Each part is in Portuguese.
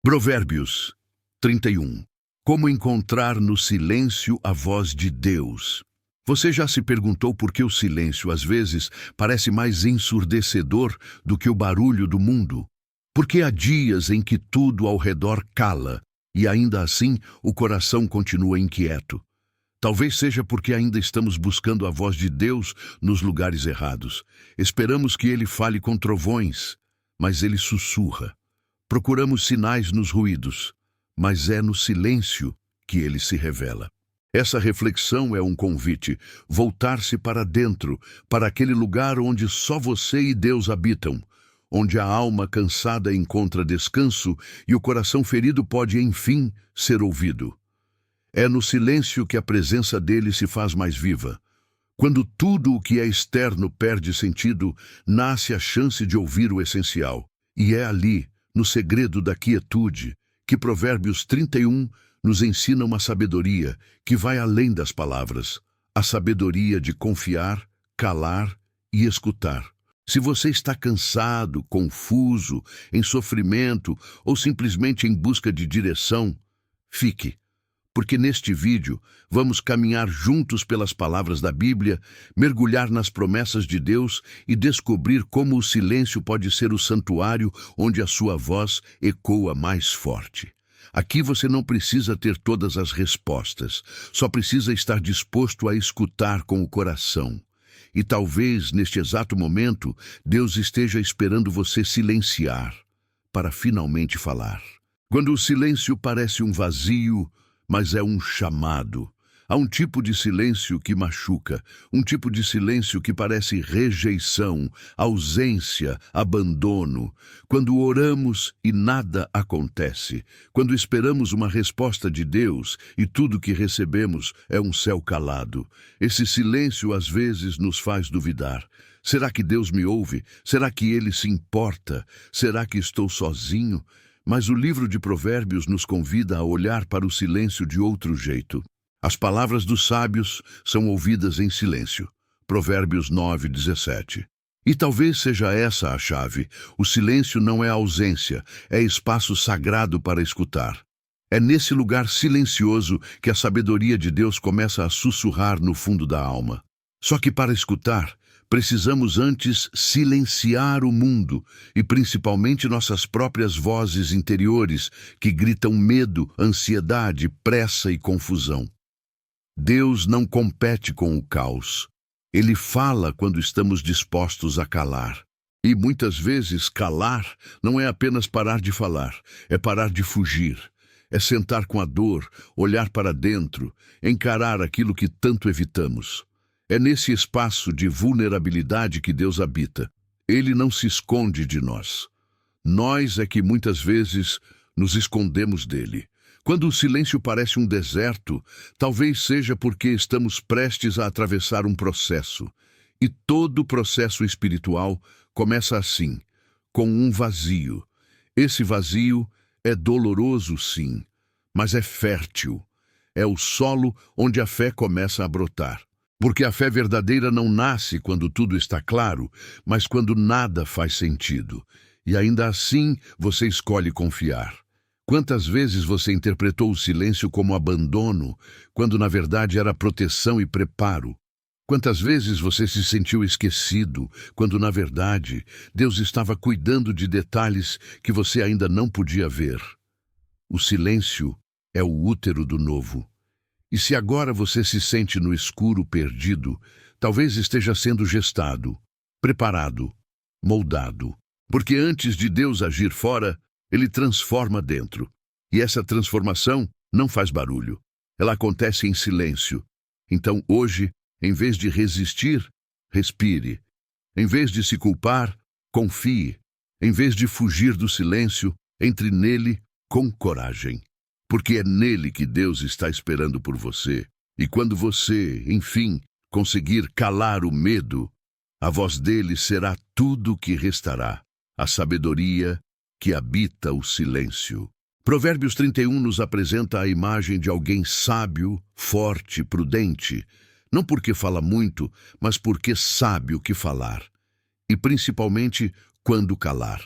Provérbios 31. Como encontrar no silêncio a voz de Deus? Você já se perguntou por que o silêncio às vezes parece mais ensurdecedor do que o barulho do mundo? Porque há dias em que tudo ao redor cala e ainda assim o coração continua inquieto. Talvez seja porque ainda estamos buscando a voz de Deus nos lugares errados. Esperamos que Ele fale com trovões, mas Ele sussurra. Procuramos sinais nos ruídos, mas é no silêncio que Ele se revela. Essa reflexão é um convite, voltar-se para dentro, para aquele lugar onde só você e Deus habitam, onde a alma cansada encontra descanso e o coração ferido pode, enfim, ser ouvido. É no silêncio que a presença dele se faz mais viva. Quando tudo o que é externo perde sentido, nasce a chance de ouvir o essencial. E é ali, no segredo da quietude, que Provérbios 31 nos ensina uma sabedoria que vai além das palavras, a sabedoria de confiar, calar e escutar. Se você está cansado, confuso, em sofrimento ou simplesmente em busca de direção, fique, porque neste vídeo vamos caminhar juntos pelas palavras da Bíblia, mergulhar nas promessas de Deus e descobrir como o silêncio pode ser o santuário onde a sua voz ecoa mais forte. Aqui você não precisa ter todas as respostas, só precisa estar disposto a escutar com o coração. E talvez, neste exato momento, Deus esteja esperando você silenciar para finalmente falar. Quando o silêncio parece um vazio, mas é um chamado. Há um tipo de silêncio que machuca, um tipo de silêncio que parece rejeição, ausência, abandono. Quando oramos e nada acontece, quando esperamos uma resposta de Deus e tudo que recebemos é um céu calado. Esse silêncio às vezes nos faz duvidar. Será que Deus me ouve? Será que Ele se importa? Será que estou sozinho? Mas o livro de Provérbios nos convida a olhar para o silêncio de outro jeito. As palavras dos sábios são ouvidas em silêncio. Provérbios 9:17. E talvez seja essa a chave. O silêncio não é ausência, é espaço sagrado para escutar. É nesse lugar silencioso que a sabedoria de Deus começa a sussurrar no fundo da alma. Só que para escutar, precisamos antes silenciar o mundo e principalmente nossas próprias vozes interiores que gritam medo, ansiedade, pressa e confusão. Deus não compete com o caos. Ele fala quando estamos dispostos a calar. E muitas vezes calar não é apenas parar de falar, é parar de fugir. É sentar com a dor, olhar para dentro, encarar aquilo que tanto evitamos. É nesse espaço de vulnerabilidade que Deus habita. Ele não se esconde de nós. Nós é que muitas vezes nos escondemos dele. Quando o silêncio parece um deserto, talvez seja porque estamos prestes a atravessar um processo. E todo processo espiritual começa assim, com um vazio. Esse vazio é doloroso, sim, mas é fértil. É o solo onde a fé começa a brotar. Porque a fé verdadeira não nasce quando tudo está claro, mas quando nada faz sentido. E ainda assim você escolhe confiar. Quantas vezes você interpretou o silêncio como abandono, quando na verdade era proteção e preparo? Quantas vezes você se sentiu esquecido, quando na verdade Deus estava cuidando de detalhes que você ainda não podia ver? O silêncio é o útero do novo. E se agora você se sente no escuro perdido, talvez esteja sendo gestado, preparado, moldado. Porque antes de Deus agir fora, Ele transforma dentro. E essa transformação não faz barulho. Ela acontece em silêncio. Então hoje, em vez de resistir, respire. Em vez de se culpar, confie. Em vez de fugir do silêncio, entre nele com coragem. Porque é nele que Deus está esperando por você. E quando você, enfim, conseguir calar o medo, a voz dele será tudo o que restará, a sabedoria que habita o silêncio. Provérbios 31 nos apresenta a imagem de alguém sábio, forte, prudente, não porque fala muito, mas porque sabe o que falar, e principalmente quando calar.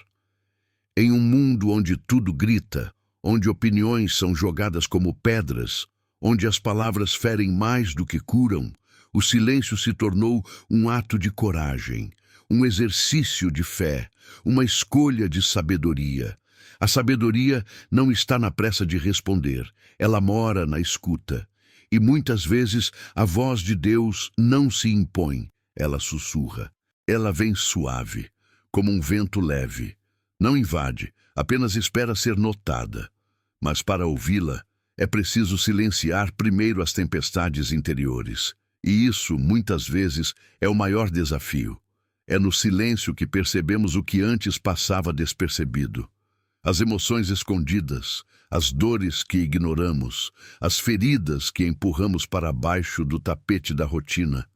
Em um mundo onde tudo grita, onde opiniões são jogadas como pedras, onde as palavras ferem mais do que curam, o silêncio se tornou um ato de coragem, um exercício de fé, uma escolha de sabedoria. A sabedoria não está na pressa de responder, ela mora na escuta. E muitas vezes a voz de Deus não se impõe, ela sussurra. Ela vem suave, como um vento leve. Não invade, apenas espera ser notada. Mas para ouvi-la, é preciso silenciar primeiro as tempestades interiores. E isso, muitas vezes, é o maior desafio. É no silêncio que percebemos o que antes passava despercebido. As emoções escondidas, as dores que ignoramos, as feridas que empurramos para baixo do tapete da rotina.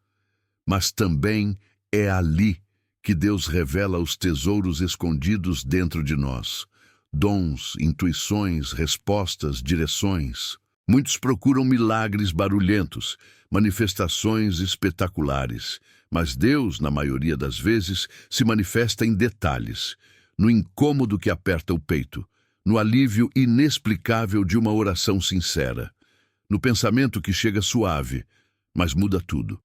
Mas também é ali que Deus revela os tesouros escondidos dentro de nós. Dons, intuições, respostas, direções. Muitos procuram milagres barulhentos, manifestações espetaculares, mas Deus, na maioria das vezes, se manifesta em detalhes, no incômodo que aperta o peito, no alívio inexplicável de uma oração sincera, no pensamento que chega suave, mas muda tudo.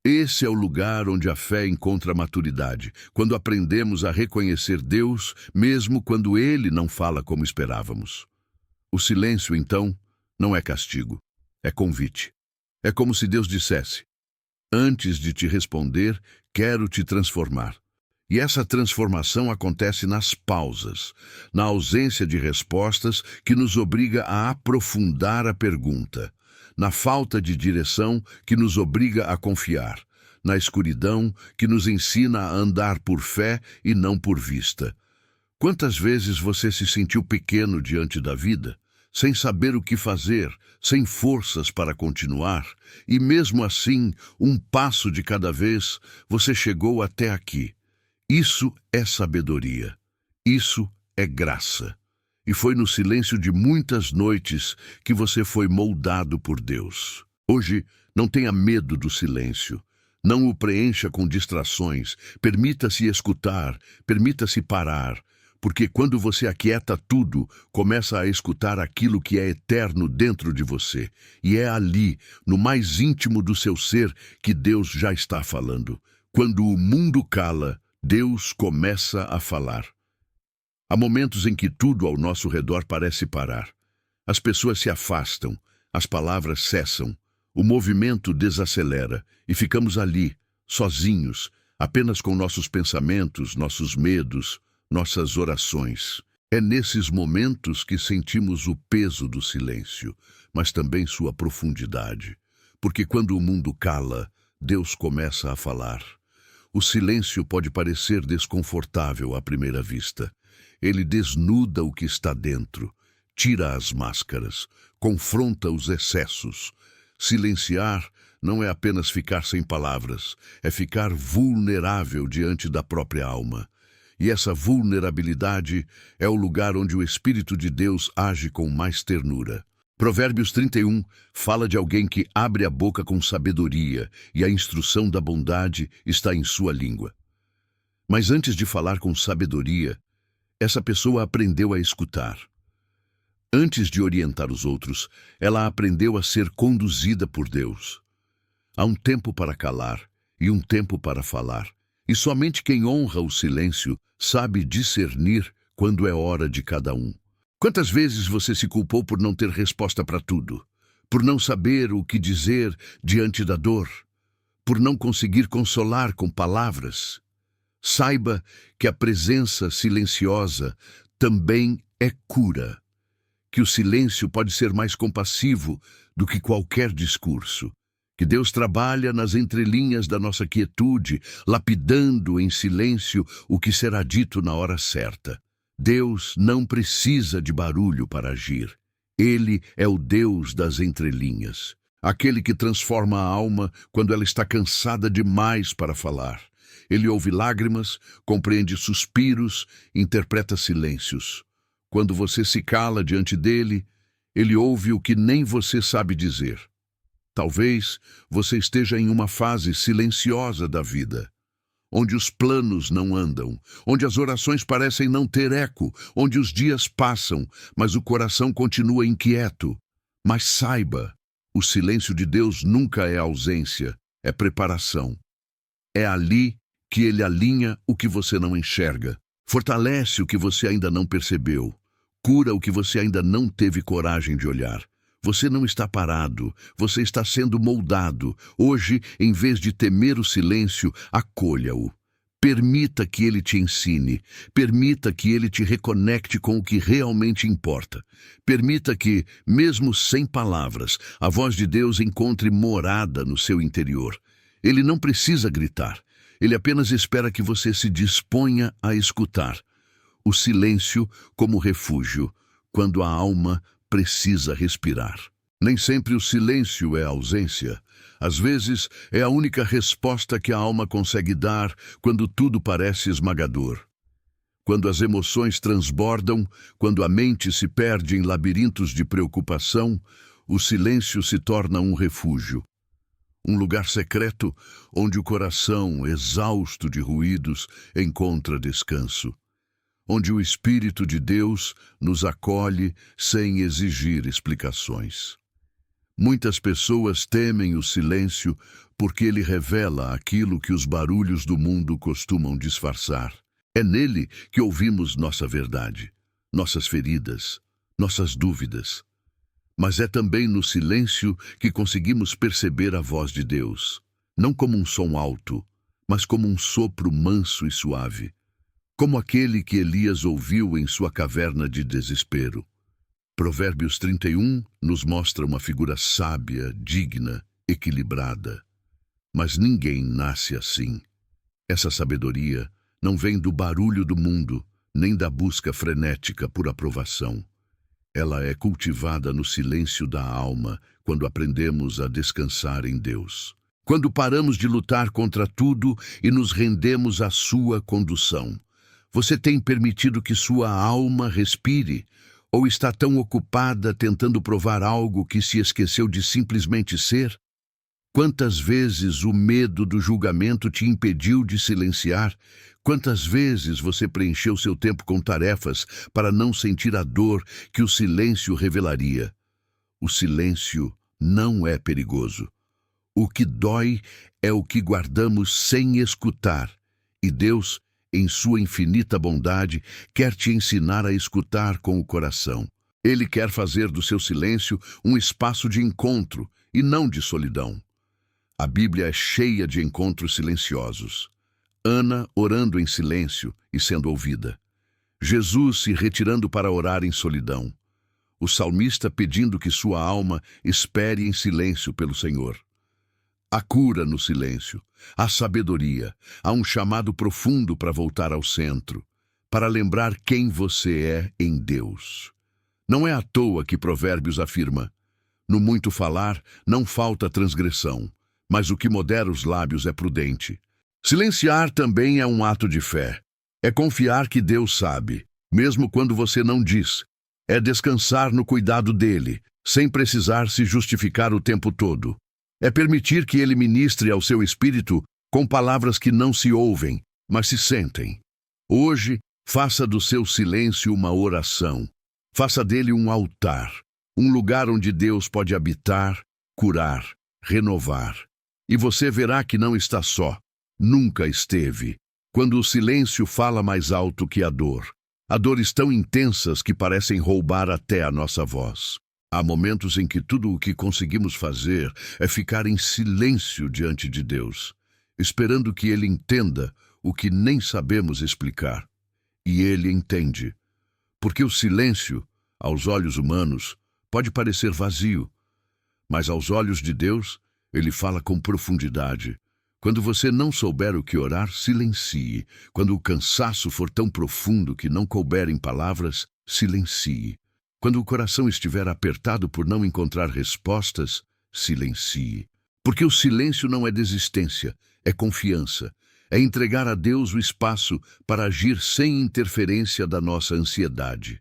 Esse é o lugar onde a fé encontra maturidade, quando aprendemos a reconhecer Deus, mesmo quando Ele não fala como esperávamos. O silêncio, então, não é castigo, é convite. É como se Deus dissesse: antes de te responder, quero te transformar. E essa transformação acontece nas pausas, na ausência de respostas que nos obriga a aprofundar a pergunta, na falta de direção que nos obriga a confiar, na escuridão que nos ensina a andar por fé e não por vista. Quantas vezes você se sentiu pequeno diante da vida, sem saber o que fazer, sem forças para continuar, e mesmo assim, um passo de cada vez, você chegou até aqui. Isso é sabedoria. Isso é graça. E foi no silêncio de muitas noites que você foi moldado por Deus. Hoje, não tenha medo do silêncio. Não o preencha com distrações. Permita-se escutar, permita-se parar. Porque quando você aquieta tudo, começa a escutar aquilo que é eterno dentro de você. E é ali, no mais íntimo do seu ser, que Deus já está falando. Quando o mundo cala, Deus começa a falar. Há momentos em que tudo ao nosso redor parece parar. As pessoas se afastam, as palavras cessam, o movimento desacelera e ficamos ali, sozinhos, apenas com nossos pensamentos, nossos medos, nossas orações. É nesses momentos que sentimos o peso do silêncio, mas também sua profundidade. Porque quando o mundo cala, Deus começa a falar. O silêncio pode parecer desconfortável à primeira vista. Ele desnuda o que está dentro, tira as máscaras, confronta os excessos. Silenciar não é apenas ficar sem palavras, é ficar vulnerável diante da própria alma. E essa vulnerabilidade é o lugar onde o Espírito de Deus age com mais ternura. Provérbios 31 fala de alguém que abre a boca com sabedoria e a instrução da bondade está em sua língua. Mas antes de falar com sabedoria, essa pessoa aprendeu a escutar. Antes de orientar os outros, ela aprendeu a ser conduzida por Deus. Há um tempo para calar e um tempo para falar. E somente quem honra o silêncio sabe discernir quando é hora de cada um. Quantas vezes você se culpou por não ter resposta para tudo? Por não saber o que dizer diante da dor? Por não conseguir consolar com palavras? Saiba que a presença silenciosa também é cura. Que o silêncio pode ser mais compassivo do que qualquer discurso. Que Deus trabalha nas entrelinhas da nossa quietude, lapidando em silêncio o que será dito na hora certa. Deus não precisa de barulho para agir. Ele é o Deus das entrelinhas, aquele que transforma a alma quando ela está cansada demais para falar. Ele ouve lágrimas, compreende suspiros, interpreta silêncios. Quando você se cala diante dele, ele ouve o que nem você sabe dizer. Talvez você esteja em uma fase silenciosa da vida. onde os planos não andam, onde as orações parecem não ter eco, onde os dias passam, mas o coração continua inquieto. Mas saiba, o silêncio de Deus nunca é ausência, é preparação. É ali que Ele alinha o que você não enxerga, fortalece o que você ainda não percebeu, cura o que você ainda não teve coragem de olhar. Você não está parado, você está sendo moldado. Hoje, em vez de temer o silêncio, acolha-o. Permita que ele te ensine. Permita que ele te reconecte com o que realmente importa. Permita que, mesmo sem palavras, a voz de Deus encontre morada no seu interior. Ele não precisa gritar. Ele apenas espera que você se disponha a escutar. O silêncio como refúgio, quando a alma precisa respirar. Nem sempre o silêncio é ausência. Às vezes, é a única resposta que a alma consegue dar quando tudo parece esmagador. Quando as emoções transbordam, quando a mente se perde em labirintos de preocupação, o silêncio se torna um refúgio. Um lugar secreto onde o coração, exausto de ruídos, encontra descanso. Onde o Espírito de Deus nos acolhe sem exigir explicações. Muitas pessoas temem o silêncio porque ele revela aquilo que os barulhos do mundo costumam disfarçar. É nele que ouvimos nossa verdade, nossas feridas, nossas dúvidas. Mas é também no silêncio que conseguimos perceber a voz de Deus, não como um som alto, mas como um sopro manso e suave. Como aquele que Elias ouviu em sua caverna de desespero. Provérbios 31 nos mostra uma figura sábia, digna, equilibrada. Mas ninguém nasce assim. Essa sabedoria não vem do barulho do mundo, nem da busca frenética por aprovação. Ela é cultivada no silêncio da alma, quando aprendemos a descansar em Deus. Quando paramos de lutar contra tudo e nos rendemos à sua condução. Você tem permitido que sua alma respire? Ou está tão ocupada tentando provar algo que se esqueceu de simplesmente ser? Quantas vezes o medo do julgamento te impediu de silenciar? Quantas vezes você preencheu seu tempo com tarefas para não sentir a dor que o silêncio revelaria? O silêncio não é perigoso. O que dói é o que guardamos sem escutar. E Deus, em sua infinita bondade, quer te ensinar a escutar com o coração. Ele quer fazer do seu silêncio um espaço de encontro e não de solidão. A Bíblia é cheia de encontros silenciosos. Ana orando em silêncio e sendo ouvida. Jesus se retirando para orar em solidão. O salmista pedindo que sua alma espere em silêncio pelo Senhor. A cura no silêncio, a sabedoria, há um chamado profundo para voltar ao centro, para lembrar quem você é em Deus. Não é à toa que Provérbios afirma: no muito falar não falta transgressão, mas o que modera os lábios é prudente. Silenciar também é um ato de fé. É confiar que Deus sabe, mesmo quando você não diz. É descansar no cuidado dele, sem precisar se justificar o tempo todo. É permitir que ele ministre ao seu espírito com palavras que não se ouvem, mas se sentem. Hoje, faça do seu silêncio uma oração. Faça dele um altar, um lugar onde Deus pode habitar, curar, renovar. E você verá que não está só. Nunca esteve. Quando o silêncio fala mais alto que a dor. Há dores tão intensas que parecem roubar até a nossa voz. Há momentos em que tudo o que conseguimos fazer é ficar em silêncio diante de Deus, esperando que Ele entenda o que nem sabemos explicar. E Ele entende. Porque o silêncio, aos olhos humanos, pode parecer vazio, mas aos olhos de Deus, Ele fala com profundidade. Quando você não souber o que orar, silencie. Quando o cansaço for tão profundo que não couber em palavras, silencie. Quando o coração estiver apertado por não encontrar respostas, silencie. Porque o silêncio não é desistência, é confiança. É entregar a Deus o espaço para agir sem interferência da nossa ansiedade.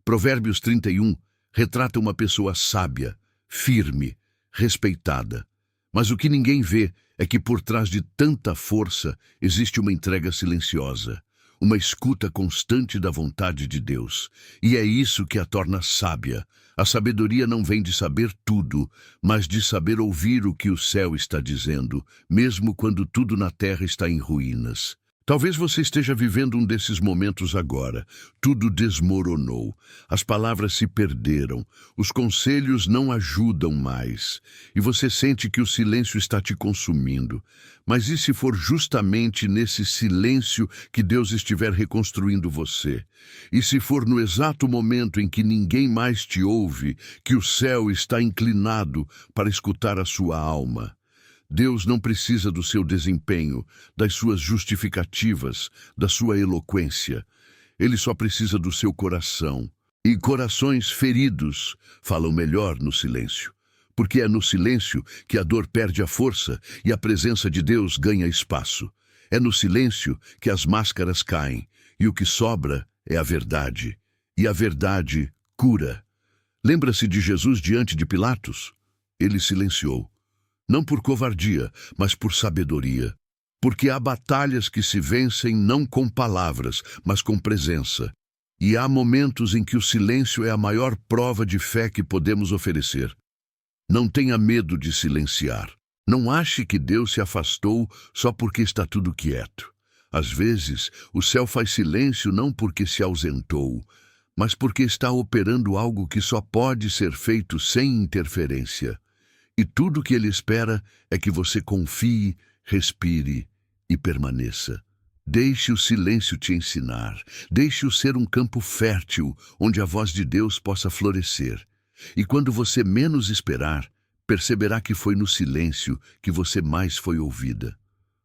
Provérbios 31 retrata uma pessoa sábia, firme, respeitada. Mas o que ninguém vê é que por trás de tanta força existe uma entrega silenciosa, uma escuta constante da vontade de Deus. E é isso que a torna sábia. A sabedoria não vem de saber tudo, mas de saber ouvir o que o céu está dizendo, mesmo quando tudo na terra está em ruínas. Talvez você esteja vivendo um desses momentos agora. Tudo desmoronou, as palavras se perderam, os conselhos não ajudam mais, e você sente que o silêncio está te consumindo. Mas e se for justamente nesse silêncio que Deus estiver reconstruindo você? E se for no exato momento em que ninguém mais te ouve, que o céu está inclinado para escutar a sua alma? Deus não precisa do seu desempenho, das suas justificativas, da sua eloquência. Ele só precisa do seu coração. E corações feridos falam melhor no silêncio. Porque é no silêncio que a dor perde a força e a presença de Deus ganha espaço. É no silêncio que as máscaras caem e o que sobra é a verdade. E a verdade cura. Lembra-se de Jesus diante de Pilatos? Ele silenciou. Não por covardia, mas por sabedoria. Porque há batalhas que se vencem não com palavras, mas com presença. E há momentos em que o silêncio é a maior prova de fé que podemos oferecer. Não tenha medo de silenciar. Não ache que Deus se afastou só porque está tudo quieto. Às vezes, o céu faz silêncio não porque se ausentou, mas porque está operando algo que só pode ser feito sem interferência. E tudo o que ele espera é que você confie, respire e permaneça. Deixe o silêncio te ensinar. Deixe-o ser um campo fértil onde a voz de Deus possa florescer. E quando você menos esperar, perceberá que foi no silêncio que você mais foi ouvida.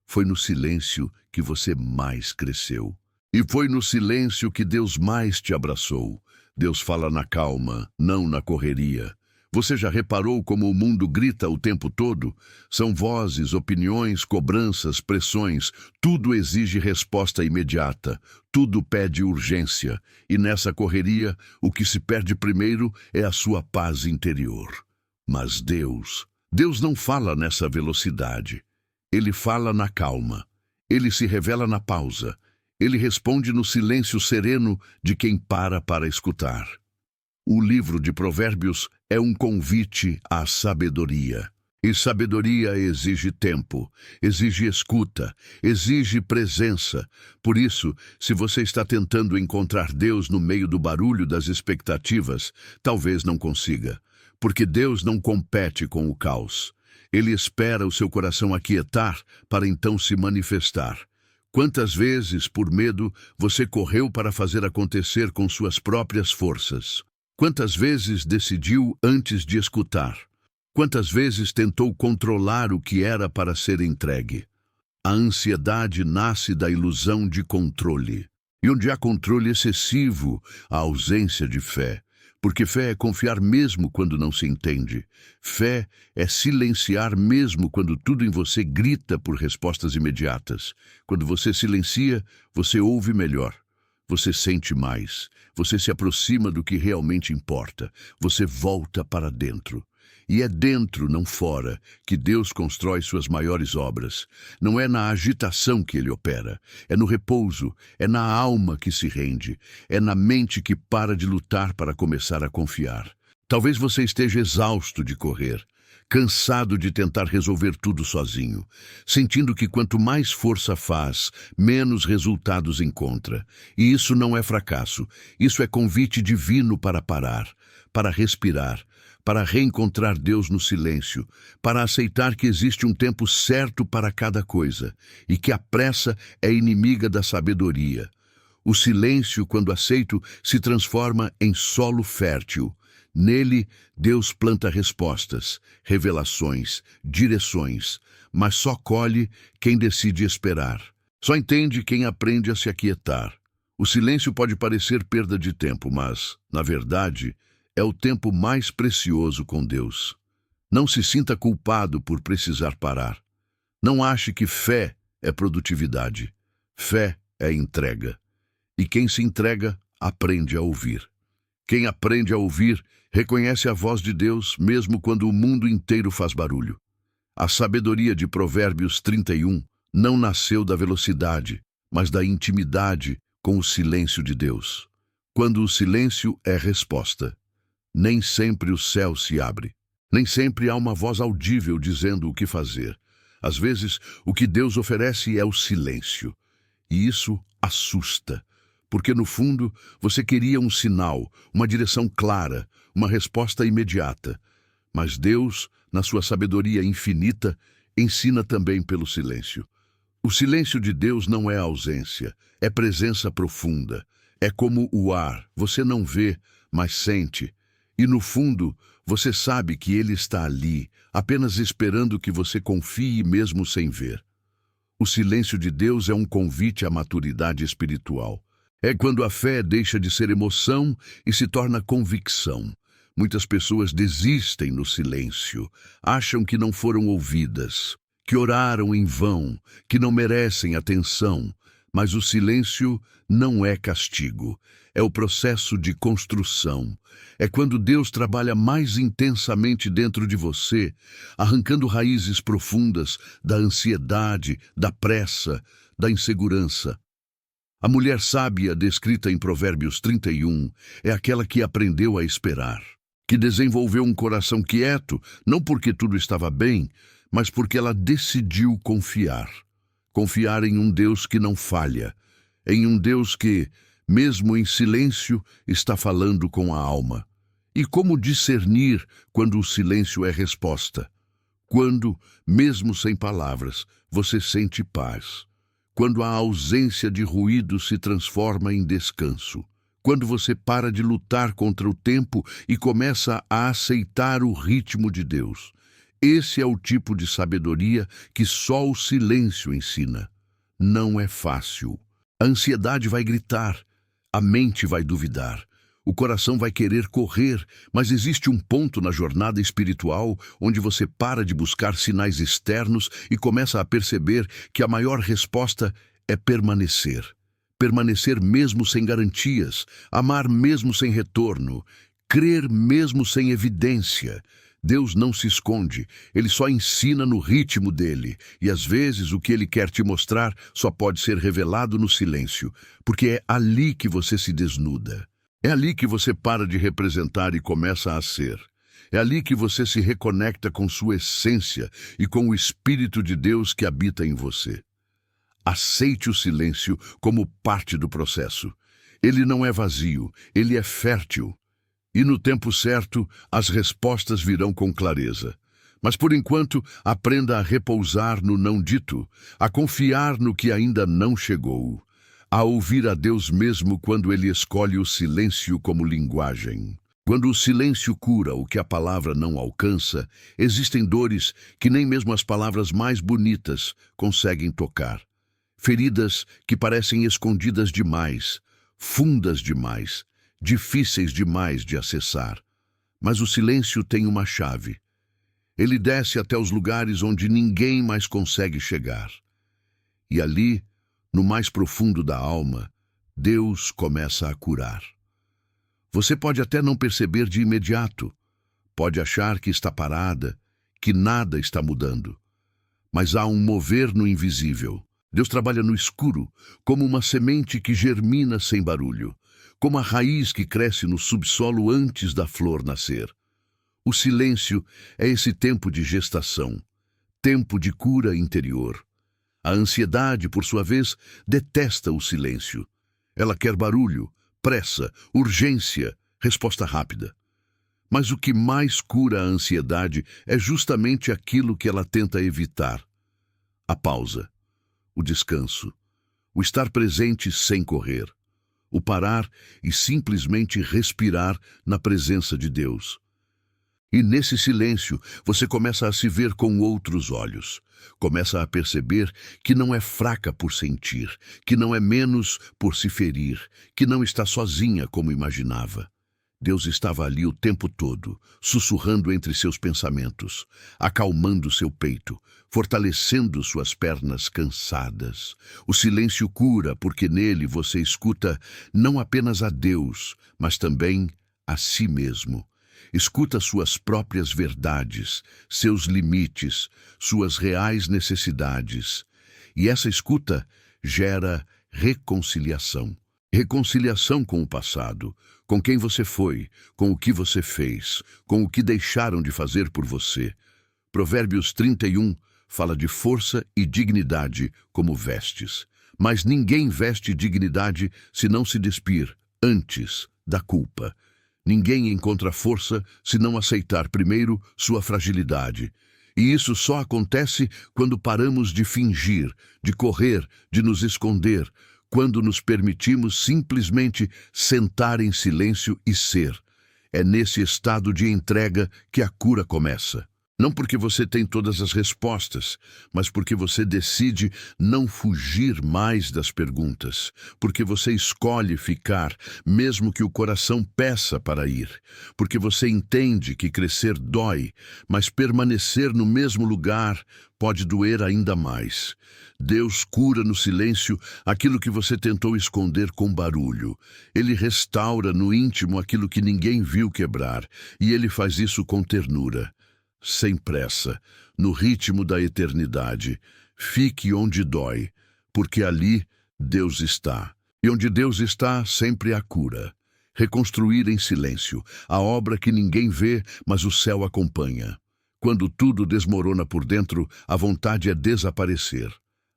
Foi no silêncio que você mais cresceu. E foi no silêncio que Deus mais te abraçou. Deus fala na calma, não na correria. Você já reparou como o mundo grita o tempo todo? São vozes, opiniões, cobranças, pressões. Tudo exige resposta imediata. Tudo pede urgência. E nessa correria, o que se perde primeiro é a sua paz interior. Mas Deus não fala nessa velocidade. Ele fala na calma. Ele se revela na pausa. Ele responde no silêncio sereno de quem para escutar. O livro de Provérbios é um convite à sabedoria. E sabedoria exige tempo, exige escuta, exige presença. Por isso, se você está tentando encontrar Deus no meio do barulho das expectativas, talvez não consiga. Porque Deus não compete com o caos. Ele espera o seu coração aquietar para então se manifestar. Quantas vezes, por medo, você correu para fazer acontecer com suas próprias forças? Quantas vezes decidiu antes de escutar? Quantas vezes tentou controlar o que era para ser entregue? A ansiedade nasce da ilusão de controle. E onde há controle excessivo, há ausência de fé. Porque fé é confiar mesmo quando não se entende. Fé é silenciar mesmo quando tudo em você grita por respostas imediatas. Quando você silencia, você ouve melhor. Você sente mais, você se aproxima do que realmente importa, você volta para dentro. E é dentro, não fora, que Deus constrói suas maiores obras. Não é na agitação que ele opera, é no repouso, é na alma que se rende, é na mente que para de lutar para começar a confiar. Talvez você esteja exausto de correr, cansado de tentar resolver tudo sozinho, sentindo que quanto mais força faz, menos resultados encontra. E isso não é fracasso, isso é convite divino para parar, para respirar, para reencontrar Deus no silêncio, para aceitar que existe um tempo certo para cada coisa e que a pressa é inimiga da sabedoria. O silêncio, quando aceito, se transforma em solo fértil. Nele, Deus planta respostas, revelações, direções, mas só colhe quem decide esperar. Só entende quem aprende a se aquietar. O silêncio pode parecer perda de tempo, mas, na verdade, é o tempo mais precioso com Deus. Não se sinta culpado por precisar parar. Não ache que fé é produtividade. Fé é entrega. E quem se entrega, aprende a ouvir. Quem aprende a ouvir, reconhece a voz de Deus mesmo quando o mundo inteiro faz barulho. A sabedoria de Provérbios 31 não nasceu da velocidade, mas da intimidade com o silêncio de Deus. Quando o silêncio é resposta, nem sempre o céu se abre. Nem sempre há uma voz audível dizendo o que fazer. Às vezes, o que Deus oferece é o silêncio. E isso assusta, porque no fundo você queria um sinal, uma direção clara, uma resposta imediata. Mas Deus, na sua sabedoria infinita, ensina também pelo silêncio. O silêncio de Deus não é ausência, é presença profunda. É como o ar, você não vê, mas sente. E no fundo, você sabe que Ele está ali, apenas esperando que você confie mesmo sem ver. O silêncio de Deus é um convite à maturidade espiritual. É quando a fé deixa de ser emoção e se torna convicção. Muitas pessoas desistem no silêncio, acham que não foram ouvidas, que oraram em vão, que não merecem atenção. Mas o silêncio não é castigo, é o processo de construção. É quando Deus trabalha mais intensamente dentro de você, arrancando raízes profundas da ansiedade, da pressa, da insegurança. A mulher sábia descrita em Provérbios 31 é aquela que aprendeu a esperar, que desenvolveu um coração quieto, não porque tudo estava bem, mas porque ela decidiu confiar. Confiar em um Deus que não falha, em um Deus que, mesmo em silêncio, está falando com a alma. E como discernir quando o silêncio é resposta? Quando, mesmo sem palavras, você sente paz. Quando a ausência de ruído se transforma em descanso. Quando você para de lutar contra o tempo e começa a aceitar o ritmo de Deus. Esse é o tipo de sabedoria que só o silêncio ensina. Não é fácil. A ansiedade vai gritar, a mente vai duvidar, o coração vai querer correr, mas existe um ponto na jornada espiritual onde você para de buscar sinais externos e começa a perceber que a maior resposta é permanecer. Permanecer mesmo sem garantias, amar mesmo sem retorno, crer mesmo sem evidência. Deus não se esconde, Ele só ensina no ritmo dele, e às vezes o que Ele quer te mostrar só pode ser revelado no silêncio, porque é ali que você se desnuda. É ali que você para de representar e começa a ser. É ali que você se reconecta com sua essência e com o Espírito de Deus que habita em você. Aceite o silêncio como parte do processo. Ele não é vazio, ele é fértil. E no tempo certo, as respostas virão com clareza. Mas por enquanto, aprenda a repousar no não dito, a confiar no que ainda não chegou, a ouvir a Deus mesmo quando Ele escolhe o silêncio como linguagem. Quando o silêncio cura o que a palavra não alcança, existem dores que nem mesmo as palavras mais bonitas conseguem tocar. Feridas que parecem escondidas demais, fundas demais, difíceis demais de acessar. Mas o silêncio tem uma chave. Ele desce até os lugares onde ninguém mais consegue chegar. E ali, no mais profundo da alma, Deus começa a curar. Você pode até não perceber de imediato, pode achar que está parada, que nada está mudando. Mas há um mover no invisível. Deus trabalha no escuro, como uma semente que germina sem barulho, como a raiz que cresce no subsolo antes da flor nascer. O silêncio é esse tempo de gestação, tempo de cura interior. A ansiedade, por sua vez, detesta o silêncio. Ela quer barulho, pressa, urgência, resposta rápida. Mas o que mais cura a ansiedade é justamente aquilo que ela tenta evitar: a pausa, o descanso, o estar presente sem correr, o parar e simplesmente respirar na presença de Deus. E nesse silêncio, você começa a se ver com outros olhos. Começa a perceber que não é fraca por sentir, que não é menos por se ferir, que não está sozinha como imaginava. Deus estava ali o tempo todo, sussurrando entre seus pensamentos, acalmando seu peito, fortalecendo suas pernas cansadas. O silêncio cura, porque nele você escuta não apenas a Deus, mas também a si mesmo. Escuta suas próprias verdades, seus limites, suas reais necessidades. E essa escuta gera reconciliação. Reconciliação com o passado, com quem você foi, com o que você fez, com o que deixaram de fazer por você. Provérbios 31 fala de força e dignidade como vestes. Mas ninguém veste dignidade se não se despir antes da culpa. Ninguém encontra força se não aceitar primeiro sua fragilidade. E isso só acontece quando paramos de fingir, de correr, de nos esconder, quando nos permitimos simplesmente sentar em silêncio e ser. É nesse estado de entrega que a cura começa. Não porque você tem todas as respostas, mas porque você decide não fugir mais das perguntas, porque você escolhe ficar, mesmo que o coração peça para ir, porque você entende que crescer dói, mas permanecer no mesmo lugar pode doer ainda mais. Deus cura no silêncio aquilo que você tentou esconder com barulho. Ele restaura no íntimo aquilo que ninguém viu quebrar, e ele faz isso com ternura. Sem pressa, no ritmo da eternidade. Fique onde dói, porque ali Deus está. E onde Deus está, sempre há cura. Reconstruir em silêncio, a obra que ninguém vê, mas o céu acompanha. Quando tudo desmorona por dentro, a vontade é desaparecer.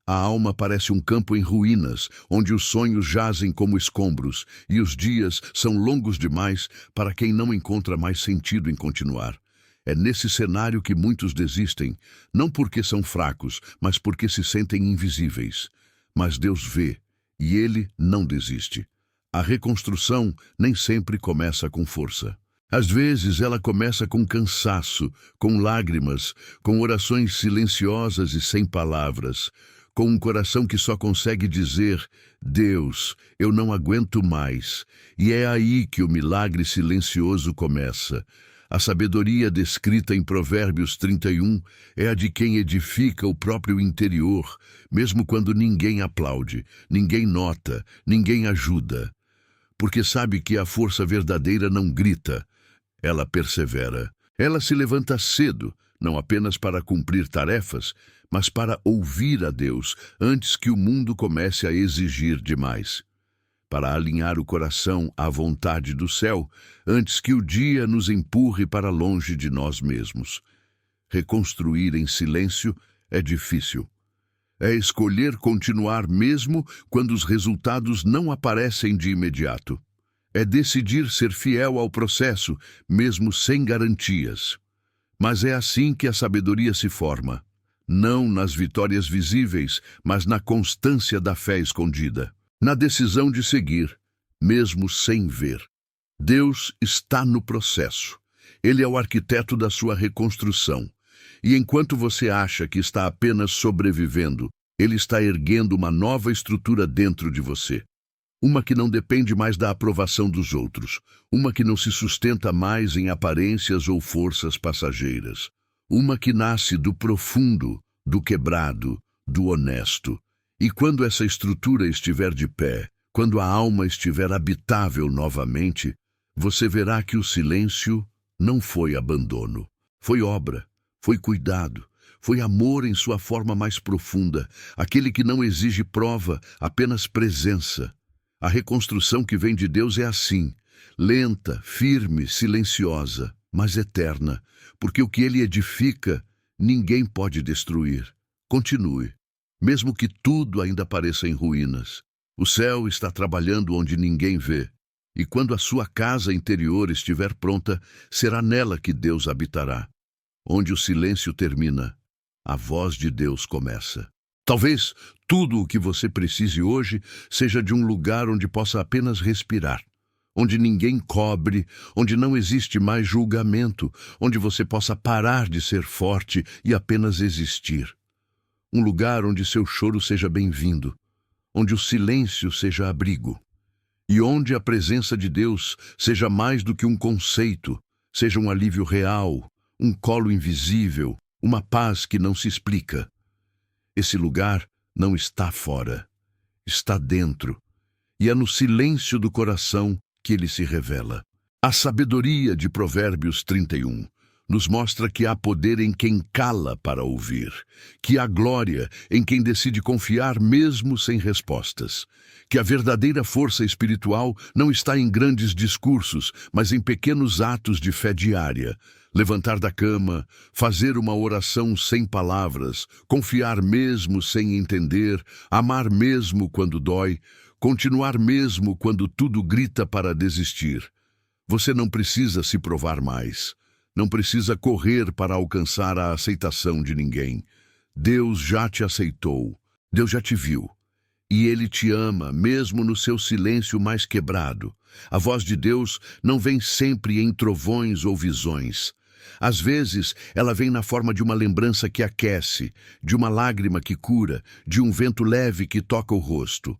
A alma parece um campo em ruínas, onde os sonhos jazem como escombros, e os dias são longos demais para quem não encontra mais sentido em continuar. É nesse cenário que muitos desistem, não porque são fracos, mas porque se sentem invisíveis. Mas Deus vê, e Ele não desiste. A reconstrução nem sempre começa com força. Às vezes ela começa com cansaço, com lágrimas, com orações silenciosas e sem palavras, com um coração que só consegue dizer: Deus, eu não aguento mais. E é aí que o milagre silencioso começa. A sabedoria descrita em Provérbios 31 é a de quem edifica o próprio interior, mesmo quando ninguém aplaude, ninguém nota, ninguém ajuda. Porque sabe que a força verdadeira não grita, ela persevera. Ela se levanta cedo, não apenas para cumprir tarefas, mas para ouvir a Deus antes que o mundo comece a exigir demais. Para alinhar o coração à vontade do céu, antes que o dia nos empurre para longe de nós mesmos. Reconstruir em silêncio é difícil. É escolher continuar mesmo quando os resultados não aparecem de imediato. É decidir ser fiel ao processo, mesmo sem garantias. Mas é assim que a sabedoria se forma. Não nas vitórias visíveis, mas na constância da fé escondida. Na decisão de seguir, mesmo sem ver. Deus está no processo. Ele é o arquiteto da sua reconstrução. E enquanto você acha que está apenas sobrevivendo, Ele está erguendo uma nova estrutura dentro de você. Uma que não depende mais da aprovação dos outros. Uma que não se sustenta mais em aparências ou forças passageiras. Uma que nasce do profundo, do quebrado, do honesto. E quando essa estrutura estiver de pé, quando a alma estiver habitável novamente, você verá que o silêncio não foi abandono. Foi obra, foi cuidado, foi amor em sua forma mais profunda, aquele que não exige prova, apenas presença. A reconstrução que vem de Deus é assim, lenta, firme, silenciosa, mas eterna, porque o que Ele edifica, ninguém pode destruir. Continue. Mesmo que tudo ainda pareça em ruínas, o céu está trabalhando onde ninguém vê. E quando a sua casa interior estiver pronta, será nela que Deus habitará. Onde o silêncio termina, a voz de Deus começa. Talvez tudo o que você precise hoje seja de um lugar onde possa apenas respirar, onde ninguém cobre, onde não existe mais julgamento, onde você possa parar de ser forte e apenas existir. Um lugar onde seu choro seja bem-vindo, onde o silêncio seja abrigo, e onde a presença de Deus seja mais do que um conceito, seja um alívio real, um colo invisível, uma paz que não se explica. Esse lugar não está fora, está dentro, e é no silêncio do coração que ele se revela. A sabedoria de Provérbios 31 nos mostra que há poder em quem cala para ouvir, que há glória em quem decide confiar mesmo sem respostas, que a verdadeira força espiritual não está em grandes discursos, mas em pequenos atos de fé diária. Levantar da cama, fazer uma oração sem palavras, confiar mesmo sem entender, amar mesmo quando dói, continuar mesmo quando tudo grita para desistir. Você não precisa se provar mais. Não precisa correr para alcançar a aceitação de ninguém. Deus já te aceitou. Deus já te viu. E Ele te ama, mesmo no seu silêncio mais quebrado. A voz de Deus não vem sempre em trovões ou visões. Às vezes, ela vem na forma de uma lembrança que aquece, de uma lágrima que cura, de um vento leve que toca o rosto.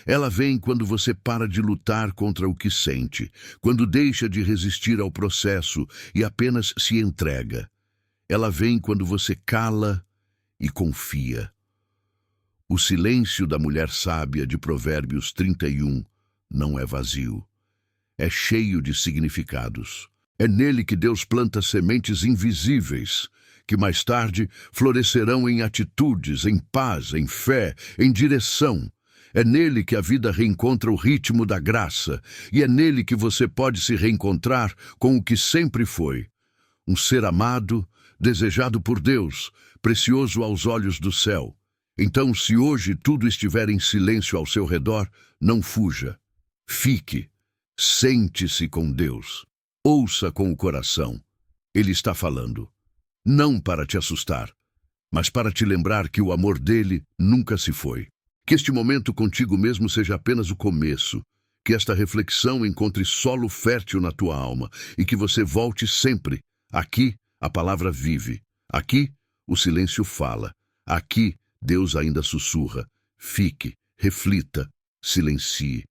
Ela vem quando você para de lutar contra o que sente, quando deixa de resistir ao processo e apenas se entrega. Ela vem quando você cala e confia. O silêncio da mulher sábia de Provérbios 31 não é vazio. É cheio de significados. É nele que Deus planta sementes invisíveis, que mais tarde florescerão em atitudes, em paz, em fé, em direção. É nele que a vida reencontra o ritmo da graça, e é nele que você pode se reencontrar com o que sempre foi. Um ser amado, desejado por Deus, precioso aos olhos do céu. Então, se hoje tudo estiver em silêncio ao seu redor, não fuja. Fique. Sente-se com Deus. Ouça com o coração. Ele está falando. Não para te assustar, mas para te lembrar que o amor dele nunca se foi. Que este momento contigo mesmo seja apenas o começo, que esta reflexão encontre solo fértil na tua alma e que você volte sempre. Aqui, a palavra vive. Aqui, o silêncio fala. Aqui, Deus ainda sussurra. Fique, reflita, silencie.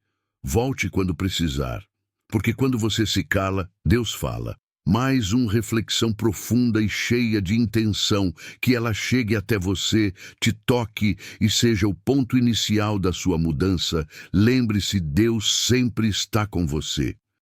Volte quando precisar, porque quando você se cala, Deus fala. Mais uma reflexão profunda e cheia de intenção, que ela chegue até você, te toque e seja o ponto inicial da sua mudança. Lembre-se, Deus sempre está com você.